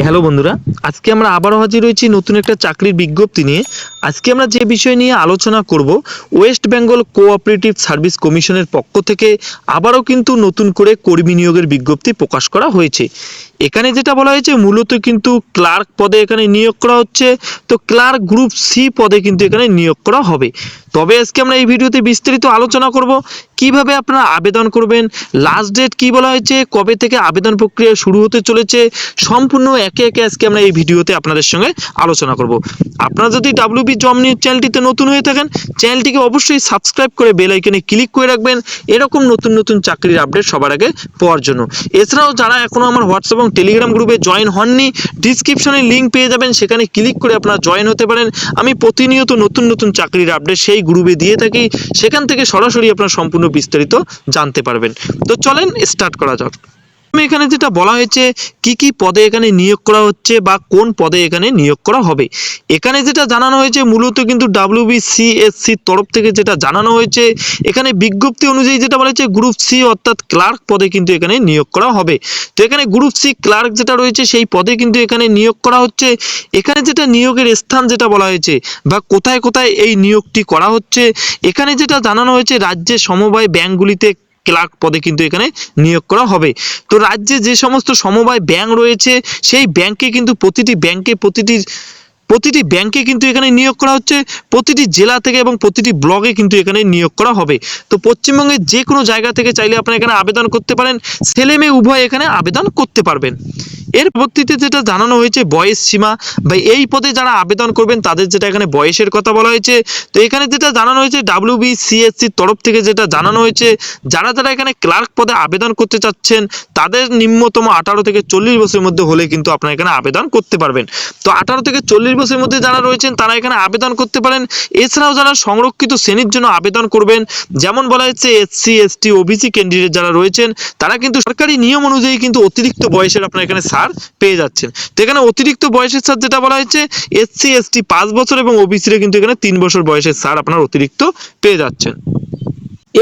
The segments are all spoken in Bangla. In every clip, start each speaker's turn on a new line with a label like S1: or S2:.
S1: হ্যালো বন্ধুরা, আজকে আমরা আবারও হাজির হয়েছি নতুন একটা চাকরির বিজ্ঞপ্তি নিয়ে। আজকে আমরা যে বিষয় নিয়ে আলোচনা করব, ওয়েস্ট বেঙ্গল কোঅপারেটিভ সার্ভিস কমিশনের পক্ষ থেকে আবারও কিন্তু নতুন করে কর্মী নিয়োগের বিজ্ঞপ্তি প্রকাশ করা হয়েছে। এখানে যেটা বলা হয়েছে মূলত কিন্তু ক্লার্ক পদে এখানে নিয়োগ করা হচ্ছে। তো ক্লার্ক গ্রুপ সি পদে কিন্তু এখানে নিয়োগ করা হবে। তবে আজকে আমরা এই ভিডিওতে বিস্তারিত আলোচনা করব কিভাবে আপনারা আবেদন করবেন, লাস্ট ডেট কি বলা হয়েছে, কবে থেকে আবেদন প্রক্রিয়া শুরু হতে চলেছে, সম্পূর্ণ একে একে আজকে আমরা এই ভিডিওতে আপনাদের সঙ্গে আলোচনা করব। আপনারা যদি ডাব্লিউবি জব নিউজ চ্যানেলটিতে নতুন হয়ে থাকেন, চ্যানেলটিকে অবশ্যই সাবস্ক্রাইব করে বেল আইকনে ক্লিক করে রাখবেন এরকম নতুন নতুন চাকরির আপডেট সবার আগে পাওয়ার জন্য। এছাড়াও যারা এখনও আমার হোয়াটসঅ্যাপ এবং টেলিগ্রাম গ্রুপে জয়েন হননি, ডিসক্রিপশনে লিঙ্ক পেয়ে যাবেন, সেখানে ক্লিক করে আপনারা জয়েন হতে পারেন। আমি প্রতিনিয়ত নতুন নতুন চাকরির আপডেট সেই গ্রুপে দিয়ে থাকি, সেখান থেকে সরাসরি আপনারা সম্পূর্ণ বিস্তারিত জানতে পারবেন। তো চলেন স্টার্ট করা যাক। এখানে যেটা বলা হয়েছে কি কি পদে এখানে নিয়োগ করা হচ্ছে বা কোন পদে এখানে নিয়োগ করা হবে, এখানে যেটা জানানো হয়েছে মূলত কিন্তু ডাব্লিউবিসিএসসির তরফ থেকে যেটা জানানো হয়েছে, এখানে বিজ্ঞপ্তি অনুযায়ী যেটা বলা হয়েছে গ্রুপ সি অর্থাৎ ক্লার্ক পদে কিন্তু এখানে নিয়োগ করা হবে। তো এখানে গ্রুপ সি ক্লার্ক যেটা রয়েছে সেই পদে কিন্তু এখানে নিয়োগ করা হচ্ছে। এখানে যেটা নিয়োগের স্থান যেটা বলা হয়েছে বা কোথায় কোথায় এই নিয়োগটি করা হচ্ছে, এখানে যেটা জানানো হয়েছে রাজ্যের সমবায় ব্যাংকগুলিতে ক্লার্ক পদে কিন্তু এখানে নিয়োগ করা হবে। তো রাজ্যে যে সমস্ত সমবায় ব্যাংক রয়েছে সেই ব্যাংকে কিন্তু প্রতিটি ব্যাংকে কিন্তু এখানে নিয়োগ করা হচ্ছে। প্রতিটি জেলা থেকে এবং প্রতিটি ব্লকে কিন্তু এখানে নিয়োগ করা হবে। তো পশ্চিমবঙ্গের যে কোনো জায়গা থেকে চাইলে আপনারা এখানে আবেদন করতে পারেন, ছেলে মেয়ে উভয় এখানে আবেদন করতে পারবেন। এর পরবর্তীতে যেটা জানানো হয়েছে বয়স সীমা বা এই পদে যারা আবেদন করবেন তাদের যেটা এখানে বয়সের কথা বলা হয়েছে। তো এখানে যেটা জানানো হয়েছে ডাব্লিউবিসিএসসির তরফ থেকে যেটা জানানো হয়েছে, যারা যারা এখানে ক্লার্ক পদে আবেদন করতে চাচ্ছেন তাদের নিম্নতম 18 থেকে 40 বছরের মধ্যে হলে কিন্তু আপনারা এখানে আবেদন করতে পারবেন। তো 18 থেকে 40 বছরের মধ্যে যারা রয়েছেন তারা এখানে আবেদন করতে পারেন। এছাড়াও যারা সংরক্ষিত শ্রেণীর জন্য আবেদন করবেন, যেমন বলা হয়েছে এসসি এসটি ওবিসি ক্যান্ডিডেট যারা রয়েছেন তারা কিন্তু সরকারি নিয়ম অনুযায়ী কিন্তু অতিরিক্ত বয়সের আপনারা এখানে ছাড় পেয়ে যাচ্ছেন। তো এখানে অতিরিক্ত বয়সের ছাড় যেটা বলা হয়েছে এসসি এসটি 5 বছর এবং ওবিসিরা কিন্তু এখানে 3 বছর বয়সের ছাড় আপনারা অতিরিক্ত পেয়ে যাচ্ছেন।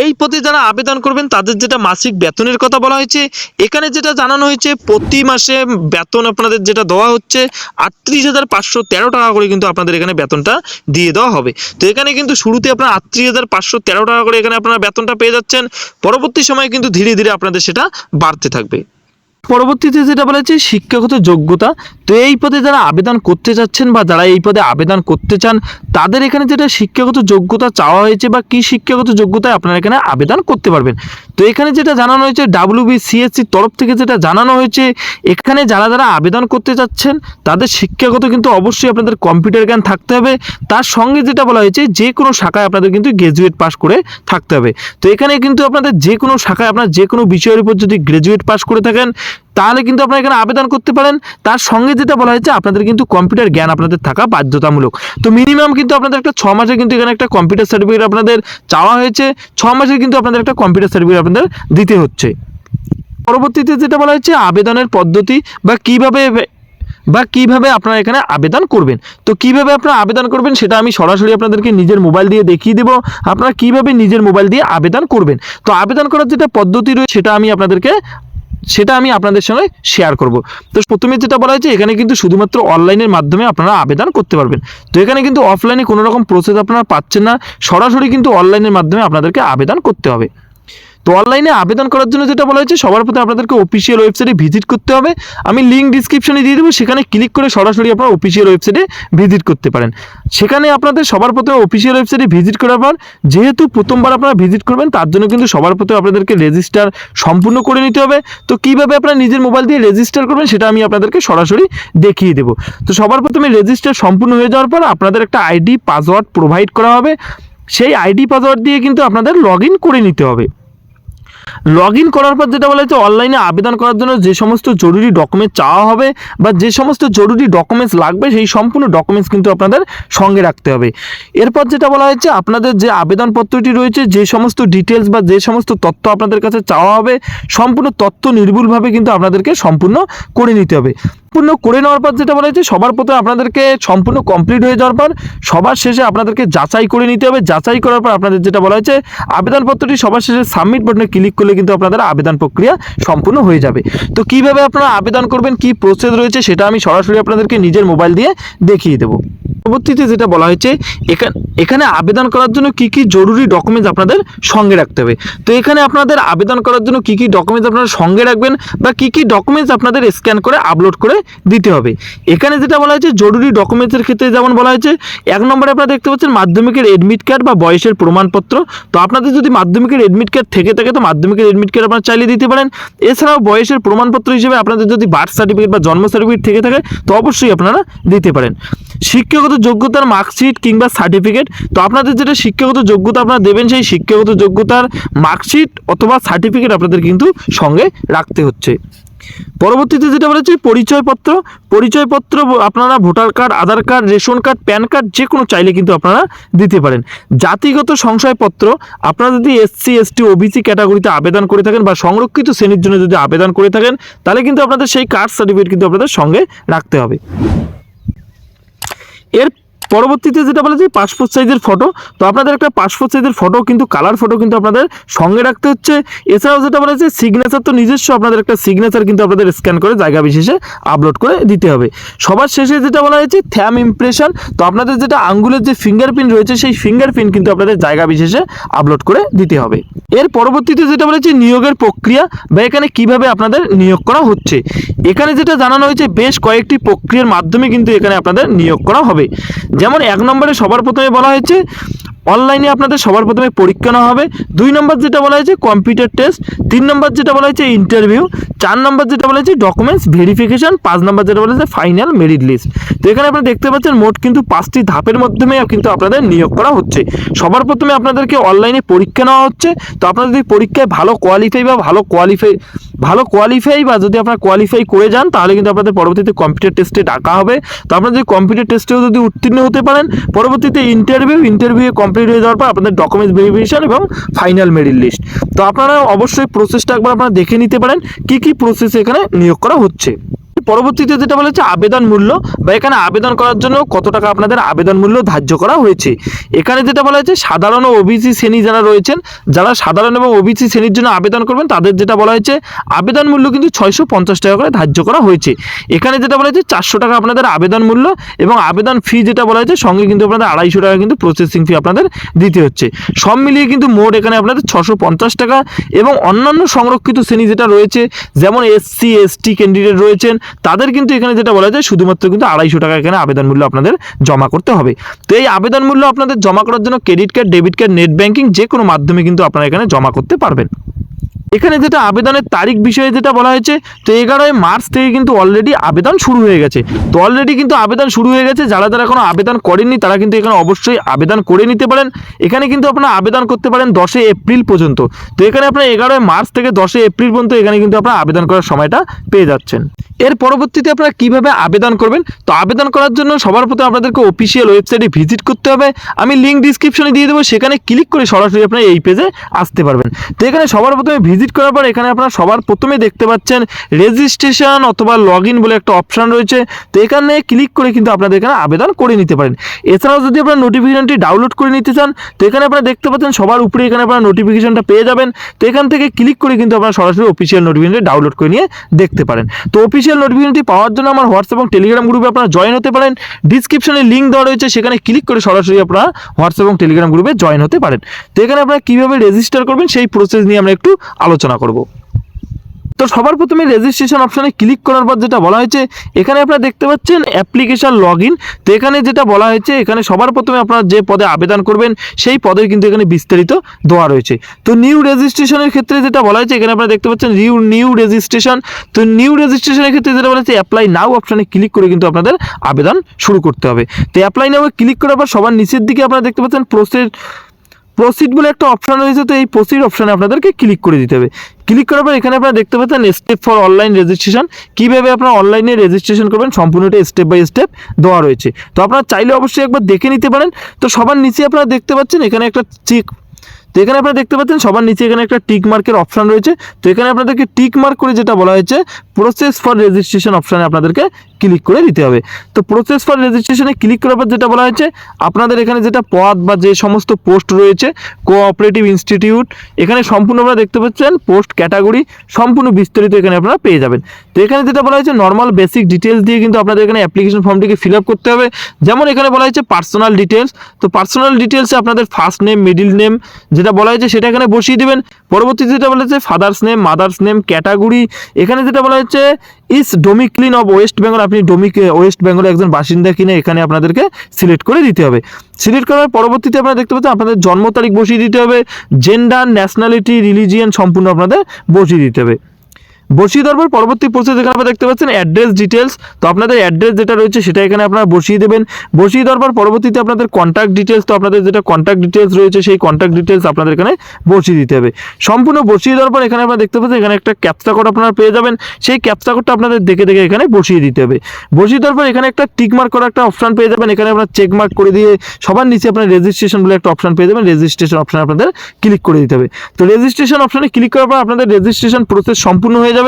S1: এই পদে যারা আবেদন করবেন তাদের যেটা মাসিক বেতনের কথা বলা হয়েছে, এখানে যেটা জানানো হয়েছে প্রতি মাসে বেতন আপনাদের যেটা দেওয়া হচ্ছে 38,513 টাকা করে কিন্তু আপনাদের এখানে বেতনটা দিয়ে দেওয়া হবে। তো এখানে কিন্তু শুরুতে আপনারা 38,513 টাকা করে এখানে আপনারা বেতনটা পেয়ে যাচ্ছেন। পরবর্তী সময়ে কিন্তু ধীরে ধীরে আপনাদের সেটা বাড়তে থাকবে। পরবর্তীতে যেটা বলা হচ্ছে শিক্ষাগত যোগ্যতা। তো এই পদে যারা আবেদন করতে চাচ্ছেন বা যারা এই পদে আবেদন করতে চান তাদের এখানে যেটা শিক্ষাগত যোগ্যতা চাওয়া হয়েছে বা কি শিক্ষাগত যোগ্যতায় আপনারা এখানে আবেদন করতে পারবেন। তো এখানে যেটা জানানো হয়েছে ডাব্লিউবিসিএসসির তরফ থেকে যেটা জানানো হয়েছে, এখানে যারা যারা আবেদন করতে চাচ্ছেন তাদের শিক্ষাগত কিন্তু অবশ্যই আপনাদের কম্পিউটার জ্ঞান থাকতে হবে। তার সঙ্গে যেটা বলা হয়েছে যে কোনো শাখায় আপনাদের কিন্তু গ্র্যাজুয়েট পাস করে থাকতে হবে। তো এখানে কিন্তু আপনাদের যে কোনো শাখায় আপনার যে কোনো বিষয়ের উপর যদি গ্র্যাজুয়েট পাস করে থাকেন তাহলে কিন্তু আপনারা এখানে আবেদন করতে পারেন। তার সঙ্গে যেটা বলা হয়েছে আপনাদের কিন্তু কম্পিউটার জ্ঞান আপনাদের থাকা বাধ্যতামূলক। তো মিনিমাম কিন্তু আপনাদের একটা 6 মাসের কিন্তু এখানে একটা কম্পিউটার সার্টিফিকেট আপনাদের চাওয়া হয়েছে। 6 মাসের কিন্তু আপনাদের একটা কম্পিউটার সার্টিফিকেট আপনাদের দিতে হচ্ছে। পরবর্তীতে যেটা বলা হয়েছে আবেদনের পদ্ধতি বা কিভাবে আপনারা এখানে আবেদন করবেন। তো কিভাবে আপনারা আবেদন করবেন সেটা আমি সরাসরি আপনাদেরকে নিজের মোবাইল দিয়ে দেখিয়ে দেবো আপনারা কিভাবে নিজের মোবাইল দিয়ে আবেদন করবেন। তো আবেদন করার যেটা পদ্ধতি রয়েছে সেটা আমি আপনাদের সঙ্গে শেয়ার করব। তো প্রথমে যেটা বলা হয়েছে এখানে কিন্তু শুধুমাত্র অনলাইনের মাধ্যমে আপনারা আবেদন করতে পারবেন। তো এখানে কিন্তু অফলাইনে কোনো রকম প্রসেস আপনারা পাচ্ছেন না, সরাসরি কিন্তু অনলাইনের মাধ্যমে আপনাদেরকে আবেদন করতে হবে। তো অনলাইনে আবেদন করার জন্য যেটা বলা হয়েছে সবার প্রথমে আপনাদেরকে অফিসিয়াল ওয়েবসাইটে ভিজিট করতে হবে। আমি লিঙ্ক ডিসক্রিপশনে দিয়ে দেবো, সেখানে ক্লিক করে সরাসরি আপনারা অফিসিয়াল ওয়েবসাইটে ভিজিট করতে পারেন। সেখানে আপনাদের সবার প্রথমে অফিসিয়াল ওয়েবসাইটে ভিজিট করার পর যেহেতু প্রথমবার আপনারা ভিজিট করবেন তার জন্য কিন্তু সবার প্রথমে আপনাদেরকে রেজিস্টার সম্পূর্ণ করে নিতে হবে। তো কীভাবে আপনারা নিজের মোবাইল দিয়ে রেজিস্টার করবেন সেটা আমি আপনাদেরকে সরাসরি দেখিয়ে দেবো। তো সবার প্রথমে রেজিস্টার সম্পূর্ণ হয়ে যাওয়ার পর আপনাদের একটা আইডি পাসওয়ার্ড প্রোভাইড করা হবে। সেই আইডি পাসওয়ার্ড দিয়ে কিন্তু আপনাদের লগ ইন করে নিতে হবে। লগ ইন করার পর যেটা বলা হয়েছে অনলাইনে আবেদন করার জন্য যে সমস্ত জরুরি ডকুমেন্টস চাওয়া হবে বা যে সমস্ত জরুরি ডকুমেন্টস লাগবে সেই সম্পূর্ণ ডকুমেন্টস কিন্তু আপনাদের সঙ্গে রাখতে হবে। এরপর যেটা বলা হয়েছে আপনাদের যে আবেদনপত্রটি রয়েছে যে সমস্ত ডিটেলস বা যে সমস্ত তথ্য আপনাদের কাছে চাওয়া হবে সম্পূর্ণ তথ্য নির্ভুলভাবে কিন্তু আপনাদেরকে সম্পূর্ণ করে নিতে হবে। সম্পূর্ণ করে নেওয়ার পর যেটা বলা হয়েছে সবার প্রথমে আপনাদেরকে সম্পূর্ণ কমপ্লিট হয়ে যাওয়ার পর সবার শেষে আপনাদেরকে যাচাই করে নিতে হবে। যাচাই করার পর আপনাদের যেটা বলা হয়েছে আবেদনপত্রটি সবার শেষে সাবমিট বাটনে ক্লিক করলে কিন্তু আপনাদের আবেদন প্রক্রিয়া সম্পূর্ণ হয়ে যাবে। তো কিভাবে আপনারা আবেদন করবেন, কি প্রসেস রয়েছে সেটা আমি সরাসরি আপনাদেরকে নিজের মোবাইল দিয়ে দেখিয়ে দেবো। পরবর্তীতে যেটা বলা হয়েছে এখানে আবেদন করার জন্য কি কি জরুরি ডকুমেন্টস আপনাদের সঙ্গে রাখতে হবে। তো এখানে আপনাদের আবেদন করার জন্য কি কি ডকুমেন্টস আপনারা সঙ্গে রাখবেন বা কি কি ডকুমেন্টস আপনাদের স্ক্যান করে আপলোড করে দিতে হবে। এখানে যেটা বলা হয়েছে জরুরি ডকুমেন্টসের ক্ষেত্রে যেমন বলা হয়েছে 1 নম্বরে আপনারা দেখতে পাচ্ছেন মাধ্যমিকের এডমিট কার্ড বা বয়সের প্রমাণপত্র। তো আপনাদের যদি মাধ্যমিকের এডমিট কার্ড থেকে থাকে তো মাধ্যমিকের এডমিট কার্ড আপনারা চাইলে দিতে পারেন। এছাড়াও বয়সের প্রমাণপত্র হিসেবে আপনাদের যদি বার্থ সার্টিফিকেট বা জন্ম সার্টিফিকেট থেকে থাকে তো অবশ্যই আপনারা দিতে পারেন। শিক্ষাগত যোগ্যতার মার্কশিট কিংবা সার্টিফিকেট, তো আপনাদের যেটা শিক্ষাগত যোগ্যতা আপনারা দেবেন সেই শিক্ষাগত যোগ্যতার মার্কশিট অথবা সার্টিফিকেট আপনাদের কিন্তু সঙ্গে রাখতে হচ্ছে। পরবর্তীতে যেটা বলেছে পরিচয়পত্র আপনারা voter card, Aadhaar card, ration card, PAN card যে কোনো চাইলে কিন্তু আপনারা দিতে পারেন। জাতিগত সংশয়পত্র আপনারা যদি এসসি এসটি ওবিসি ক্যাটাগরিতে আবেদন করে থাকেন বা সংরক্ষিত শ্রেণীর জন্য যদি আবেদন করে থাকেন তাহলে কিন্তু আপনাদের সেই কাস্ট সার্টিফিকেট কিন্তু আপনাদের সঙ্গে রাখতে হবে। এর পরবর্তীতে যেটা বলেছে পাসপোর্ট সাইজের ফটো, তো আপনাদের একটা পাসপোর্ট সাইজের ফটো কিন্তু কালার ফটো কিন্তু আপনাদের সঙ্গে রাখতে হচ্ছে। এছাড়াও যেটা বলেছে সিগনেচার, তো নিজস্ব আপনাদের একটা সিগনেচার কিন্তু আপনাদের স্ক্যান করে জায়গা বিশেষে আপলোড করে দিতে হবে। সবার শেষে যেটা বলা হয়েছে থ্যাম্ব ইমপ্রেশন, তো আপনাদের যেটা আঙ্গুলের যে ফিঙ্গারপ্রিন্ট রয়েছে সেই ফিঙ্গারপ্রিন্ট কিন্তু আপনাদের জায়গা বিশেষে আপলোড করে দিতে হবে। এর পরবর্তীতে যেটা বলেছে নিয়োগের প্রক্রিয়া বা এখানে কিভাবে আপনাদের নিয়োগ করা হচ্ছে। এখানে যেটা জানানো হয়েছে বেশ কয়েকটি প্রক্রিয়ার মাধ্যমে কিন্তু এখানে আপনাদের নিয়োগ করা হবে। যেমন 1 নম্বরে সবার প্রথমে বলা হয়েছে অনলাইনে আপনাদের সবার প্রথমে পরীক্ষা নেওয়া হবে। 2 নম্বর যেটা বলা হয়েছে কম্পিউটার টেস্ট, 3 নম্বর যেটা বলা হয়েছে ইন্টারভিউ, 4 নম্বর যেটা বলা হয়েছে ডকুমেন্টস ভেরিফিকেশন, 5 নম্বর যেটা বলা হয়েছে ফাইনাল মেরিট লিস্ট। তো এখানে আপনারা দেখতে পাচ্ছেন মোট কিন্তু 5টি ধাপের মাধ্যমে কিন্তু আপনাদের নিয়োগ করা হচ্ছে। সবার প্রথমে আপনাদেরকে অনলাইনে পরীক্ষা নেওয়া হচ্ছে। তো আপনারা যদি পরীক্ষায় ভালো কোয়ালিফাই বা যদি আপনারা কোয়ালিফাই করে যান তাহলে কিন্তু আপনাদের পরবর্তীতে কম্পিউটার টেস্টে ডাকা হবে। তো আপনারা যদি কম্পিউটার টেস্টেও যদি উত্তীর্ণ হতে পারেন পরবর্তীতে ইন্টারভিউ কমপ্লিট হয়ে যাওয়ার পর আপনাদের ডকুমেন্টস ভেরিফিকেশন এবং ফাইনাল মেরিট লিস্ট। তো আপনারা অবশ্যই প্রসেসটা একবার আপনারা দেখে নিতে পারেন কি কি প্রসেস এখানে নিয়োগ করা হচ্ছে। পরবর্তীতে যেটা বলেছে আবেদন মূল্য বা এখানে আবেদন করার জন্য কত টাকা আপনাদের আবেদন মূল্য ধার্য করা হয়েছে। এখানে যেটা বলা হয়েছে সাধারণ ও ওবিসি শ্রেণী যারা রয়েছেন, যারা সাধারণ এবং ওবিসি শ্রেণীর জন্য আবেদন করবেন তাদের যেটা বলা হয়েছে আবেদন মূল্য কিন্তু 650 টাকা করে ধার্য করা হয়েছে। এখানে যেটা বলা হয়েছে 400 টাকা আপনাদের আবেদন মূল্য এবং আবেদন ফি যেটা বলা হয়েছে সঙ্গে কিন্তু আপনাদের 250 টাকা কিন্তু প্রসেসিং ফি আপনাদের দিতে হচ্ছে। সব মিলিয়ে কিন্তু মোট এখানে আপনাদের 650 টাকা এবং অন্যান্য সংরক্ষিত শ্রেণী যেটা রয়েছে যেমন এসসি এসটি ক্যান্ডিডেট রয়েছেন তাদের কিন্তু এখানে যেটা বলা যায় শুধুমাত্র কিন্তু 250 টাকা এখানে আবেদন মূল্য আপনাদের জমা করতে হবে। তো এই আবেদন মূল্য আপনাদের জমা করার জন্য credit card, debit card, net banking যে কোনো মাধ্যমে কিন্তু আপনারা এখানে জমা করতে পারবেন। এখানে যেটা আবেদনের তারিখ বিষয়ে যেটা বলা হয়েছে তো 11 মার্চ থেকে কিন্তু অলরেডি আবেদন শুরু হয়ে গেছে। তো অলরেডি কিন্তু আবেদন শুরু হয়ে গেছে, যারা এখনো আবেদন করেননি তারা কিন্তু এখানে অবশ্যই আবেদন করে নিতে পারেন। এখানে কিন্তু আপনারা আবেদন করতে পারেন 10 এপ্রিল পর্যন্ত। তো এখানে আপনারা 11 মার্চ থেকে 10 এপ্রিল পর্যন্ত এখানে কিন্তু আপনারা আবেদন করার সময়টা পেয়ে যাচ্ছেন। এর পরবর্তীতে আপনারা কিভাবে আবেদন করবেন, তো আবেদন করার জন্য সবার প্রথমে আপনাদেরকে অফিসিয়াল ওয়েবসাইটে ভিজিট করতে হবে। আমি লিঙ্ক ডিসক্রিপশনে দিয়ে দেবো, সেখানে ক্লিক করে সরাসরি আপনারা এই পেজে আসতে পারবেন। তো এখানে সবার প্রথমে ভিজিট করার পর এখানে আপনারা সবার প্রথমে দেখতে পাচ্ছেন রেজিস্ট্রেশন অথবা লগ ইন বলে একটা অপশান রয়েছে। তো এখানে ক্লিক করে কিন্তু আপনাদের এখানে আবেদন করে নিতে পারেন। এছাড়াও যদি আপনারা নোটিফিকেশনটি ডাউনলোড করে নিতে চান তো এখানে আপনারা দেখতে পাচ্ছেন সবার উপরে এখানে আপনারা নোটিফিকেশনটা পেয়ে যাবেন। তো এখান থেকে ক্লিক করে কিন্তু আপনারা সরাসরি অফিসিয়াল নোটিফিকেশনটি ডাউনলোড করে নিয়ে দেখতে পারেন। তো অফিসিয়াল নোটিফিকেশনটি পাওয়ার জন্য আমার হোয়াটসঅ্যাপ এবং টেলিগ্রাম গ্রুপে আপনারা জয়েন হতে পারেন। ডিসক্রিপশনে লিঙ্ক দেওয়া রয়েছে, সেখানে ক্লিক করে সরাসরি আপনারা হোয়াটসঅ্যাপ এবং টেলিগ্রাম গ্রুপে জয়েন হতে পারেন। তো এখানে আপনারা কীভাবে রেজিস্টার করবেন সেই প্রসেস নিয়ে আমরা একটু আলোচনা করব। তো সবার প্রথমে রেজিস্ট্রেশন অপশানে ক্লিক করার পর যেটা বলা হয়েছে এখানে আপনারা দেখতে পাচ্ছেন অ্যাপ্লিকেশন লগ ইন। তো এখানে যেটা বলা হয়েছে এখানে সবার প্রথমে আপনারা যে পদে আবেদন করবেন সেই পদের কিন্তু এখানে বিস্তারিত দেওয়া রয়েছে। তো নিউ রেজিস্ট্রেশনের ক্ষেত্রে যেটা বলা হয়েছে এখানে আপনারা দেখতে পাচ্ছেন নিউ রেজিস্ট্রেশন। তো নিউ রেজিস্ট্রেশনের ক্ষেত্রে যেটা বলা হয়েছে অ্যাপ্লাই নাও অপশানে ক্লিক করে কিন্তু আপনাদের আবেদন শুরু করতে হবে। তো অ্যাপ্লাই নাও ক্লিক করার পর সবার নিচের দিকে আপনারা দেখতে পাচ্ছেন প্রসিড বলে একটা অপশান রয়েছে। তো এই প্রসিড অপশানে আপনাদেরকে ক্লিক করে দিতে হবে। ক্লিক করার পর এখানে আপনারা দেখতে পাচ্ছেন স্টেপ ফর অনলাইন রেজিস্ট্রেশন, কীভাবে আপনারা অনলাইনে রেজিস্ট্রেশন করবেন সম্পূর্ণটা স্টেপ বাই স্টেপ দেওয়া রয়েছে। তো আপনারা চাইলে অবশ্যই একবার দেখে নিতে পারেন। তো সবার নিচে আপনারা দেখতে পাচ্ছেন এখানে একটা তো এখানে আপনারা দেখতে পাচ্ছেন সবার নিচে এখানে একটা টিক মার্কের অপশন রয়েছে। তো এখানে আপনাদেরকে টিক মার্ক করে যেটা বলা হয়েছে প্রসেস ফর রেজিস্ট্রেশন অপশানে আপনাদেরকে ক্লিক করে দিতে হবে। তো প্রসেস ফর রেজিস্ট্রেশনে ক্লিক করার পর যেটা বলা হয়েছে আপনাদের এখানে যেটা পদ বা যে সমস্ত পোস্ট রয়েছে কোঅপারেটিভ ইনস্টিটিউট, এখানে সম্পূর্ণ আপনারা দেখতে পাচ্ছেন পোস্ট ক্যাটাগরি সম্পূর্ণ বিস্তারিত এখানে আপনারা পেয়ে যাবেন। তো এখানে যেটা বলা হয়েছে নর্মাল বেসিক ডিটেলস দিয়ে কিন্তু আপনাদের এখানে অ্যাপ্লিকেশন ফর্মটিকে ফিল আপ করতে হবে। যেমন এখানে বলা হয়েছে পার্সোনাল ডিটেলস, তো পার্সোনাল ডিটেলসে আপনাদের ফার্স্ট নেম মিডিল নেম যেটা বলা হয়েছে সেটা এখানে বসিয়ে দেবেন। পরবর্তীতে যেটা বলা হয়েছে father's name mother's name category, এখানে যেটা বলা হয়েছে ইস ডোমিক্লিন অফ ওয়েস্ট বেঙ্গল, আপনি ওয়েস্ট বেঙ্গলের একজন বাসিন্দা কিনে এখানে আপনাদেরকে সিলেক্ট করে দিতে হবে। সিলেক্ট করার পরবর্তীতে আপনারা দেখতে পাচ্ছেন আপনাদের জন্ম তারিখ বসিয়ে দিতে হবে, জেন্ডার ন্যাশনালিটি রিলিজিয়ান সম্পূর্ণ আপনাদের বসিয়ে দিতে হবে। বসিয়ে দেওয়ার পর পরবর্তী প্রসেস এখানে আপনারা দেখতে পাচ্ছেন অ্যাড্রেস ডিটেলস, তো আপনাদের অ্যাড্রেস যেটা রয়েছে সেটা এখানে আপনারা বসিয়ে দেবেন। বসিয়ে দেওয়ার পর পরবর্তীতে আপনাদের কন্ট্যাক্ট ডিটেলস, তো আপনাদের যেটা কন্ট্যাক্ট ডিটেলস রয়েছে সেই কন্ট্যাক্ট ডিটেলস আপনাদের এখানে বসিয়ে দিতে হবে। সম্পূর্ণ বসিয়ে দেওয়ার পর এখানে আপনারা দেখতে পাচ্ছেন এখানে একটা ক্যাপচা কোড আপনারা পেয়ে যাবেন, সেই ক্যাপচা কোডটা আপনাদের দেখে দেখে এখানে বসিয়ে দিতে হবে। বসিয়ে দেওয়ার পর এখানে একটা টিক মার্ক করা একটা অপশন পেয়ে যাবেন, এখানে আপনারা চেক মার্ক করে দিয়ে সবার নিচে আপনার রেজিস্ট্রেশন বলে একটা অপশন পেয়ে যাবেন, রেজিস্ট্রেশন অপশন আপনাদের ক্লিক করে দিতে হবে। তো রেজিস্ট্রেশন অপশনে ক্লিক করার পর আপনাদের রেজিস্ট্রেশন প্রসেস সম্পূর্ণ হয়ে যাবে।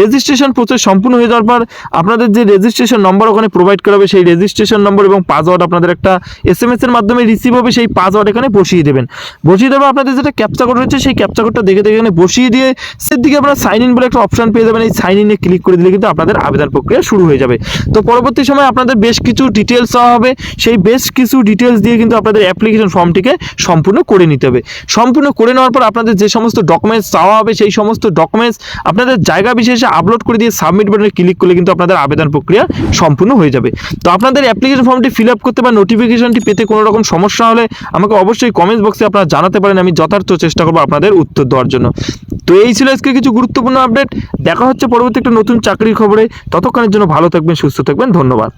S1: রেজিস্ট্রেশন প্রসেস সম্পূর্ণ হয়ে যাওয়ার পর আপনাদের যে রেজিস্ট্রেশন নম্বর ওখানে প্রোভাইড করা হবে সেই রেজিস্ট্রেশন নম্বর এবং পাসওয়ার্ড আপনাদের একটা SMS এর মাধ্যমে রিসিভ হবে, সেই পাসওয়ার্ড এখানে বসিয়ে দেবেন। বসিয়ে দেওয়ার পর আপনাদের যেটা ক্যাপচা কোড রয়েছে সেই ক্যাপচা কোডটা দেখে দেখে এখানে বসিয়ে দিয়ে সেদিকে আপনারা সাইন ইন বলে একটা অপশন পেয়ে যাবেন, এই সাইন ইনে ক্লিক করে দিলে কিন্তু আপনাদের আবেদন প্রক্রিয়া শুরু হয়ে যাবে। তো পরবর্তী সময় আপনাদের বেশ কিছু ডিটেলস দেওয়া হবে, সেই বেশ কিছু ডিটেলস দিয়ে কিন্তু আপনাদের অ্যাপ্লিকেশন ফর্মটিকে সম্পূর্ণ করে নিতে হবে। সম্পূর্ণ করে নেওয়ার পর আপনাদের যে সমস্ত ডকুমেন্টস চাওয়া হবে সেই সমস্ত ডকুমেন্টস আপনাদের জায়গা বিশেষে আপলোড করে দিয়ে সাবমিট বাটনে ক্লিক করলে কিন্তু আপনাদের আবেদন প্রক্রিয়া সম্পূর্ণ হয়ে যাবে। তো আপনাদের অ্যাপ্লিকেশন ফর্মটি ফিল আপ করতে বা নোটিফিকেশনটি পেতে কোনো রকম সমস্যা হলে আমাকে অবশ্যই কমেন্টস বক্সে আপনারা জানাতে পারেন, আমি যথার্থ চেষ্টা করবো আপনাদের উত্তর দেওয়ার জন্য। তো এই ছিল আজকে কিছু গুরুত্বপূর্ণ আপডেট। দেখা হচ্ছে পরবর্তী একটা নতুন চাকরির খবরে, ততক্ষণের জন্য ভালো থাকবেন সুস্থ থাকবেন, ধন্যবাদ।